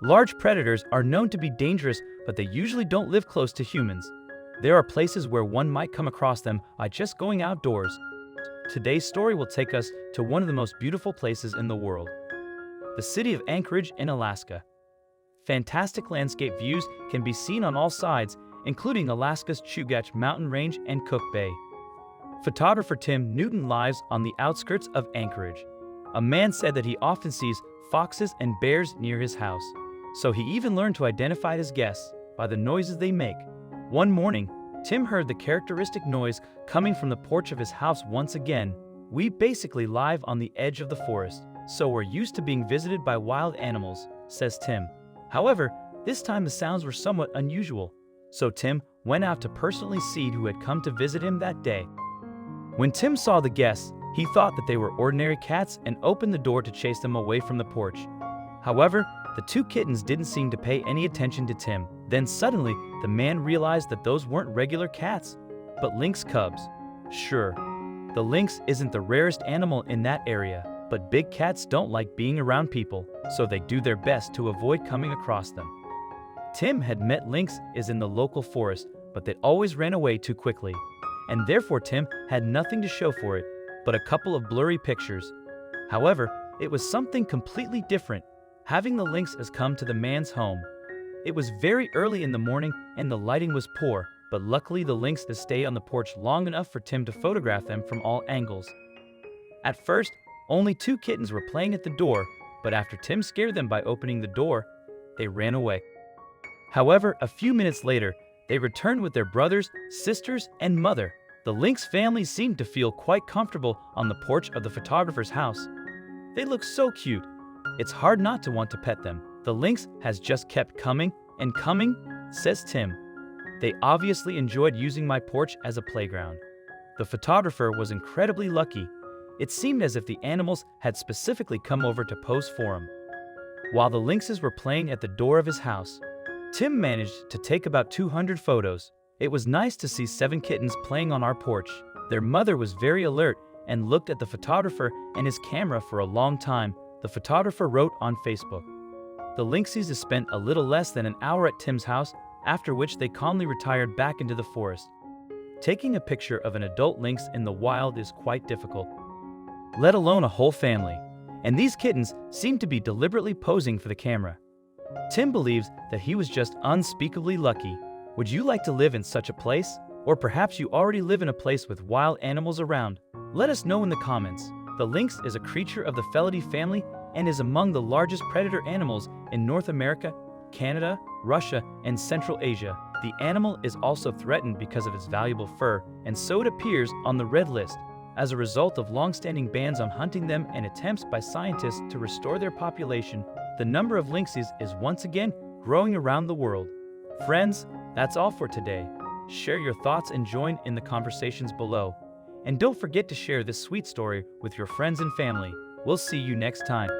Large predators are known to be dangerous, but they usually don't live close to humans. There are places where one might come across them by just going outdoors. Today's story will take us to one of the most beautiful places in the world, the city of Anchorage in Alaska. Fantastic landscape views can be seen on all sides, including Alaska's Chugach mountain range and Cook Bay. Photographer Tim Newton lives on the outskirts of Anchorage. A man said that he often sees foxes and bears near his house, so he even learned to identify his guests by the noises they make. One morning, Tim heard the characteristic noise coming from the porch of his house once again. "We basically live on the edge of the forest, so we're used to being visited by wild animals," says Tim. However, this time the sounds were somewhat unusual, so Tim went out to personally see who had come to visit him that day. When Tim saw the guests, he thought that they were ordinary cats and opened the door to chase them away from the porch. However, the two kittens didn't seem to pay any attention to Tim. Then suddenly, the man realized that those weren't regular cats, but lynx cubs. Sure, the lynx isn't the rarest animal in that area, but big cats don't like being around people, so they do their best to avoid coming across them. Tim had met lynx in the local forest, but they always ran away too quickly, and therefore Tim had nothing to show for it but a couple of blurry pictures. However, it was something completely different. Having the lynx come to the man's home. It was very early in the morning and the lighting was poor, but luckily the lynx stayed on the porch long enough for Tim to photograph them from all angles. At first, only two kittens were playing at the door, but after Tim scared them by opening the door, they ran away. However, a few minutes later, they returned with their brothers, sisters, and mother. The lynx family seemed to feel quite comfortable on the porch of the photographer's house. They looked so cute. It's hard not to want to pet them. "The lynx has just kept coming and coming," says Tim. "They obviously enjoyed using my porch as a playground." The photographer was incredibly lucky. It seemed as if the animals had specifically come over to pose for him. While the lynxes were playing at the door of his house, Tim managed to take about 200 photos. "It was nice to see 7 kittens playing on our porch. Their mother was very alert and looked at the photographer and his camera for a long time," the photographer wrote on Facebook. The lynxes spent a little less than an hour at Tim's house, after which they calmly retired back into the forest. Taking a picture of an adult lynx in the wild is quite difficult, let alone a whole family, and these kittens seem to be deliberately posing for the camera. Tim believes that he was just unspeakably lucky. Would you like to live in such a place? Or perhaps you already live in a place with wild animals around? Let us know in the comments. The lynx is a creature of the Felidae family and is among the largest predator animals in North America, Canada, Russia, and Central Asia. The animal is also threatened because of its valuable fur, and so it appears on the red list. As a result of long-standing bans on hunting them and attempts by scientists to restore their population, the number of lynxes is once again growing around the world. Friends, that's all for today. Share your thoughts and join in the conversations below. And don't forget to share this sweet story with your friends and family. We'll see you next time.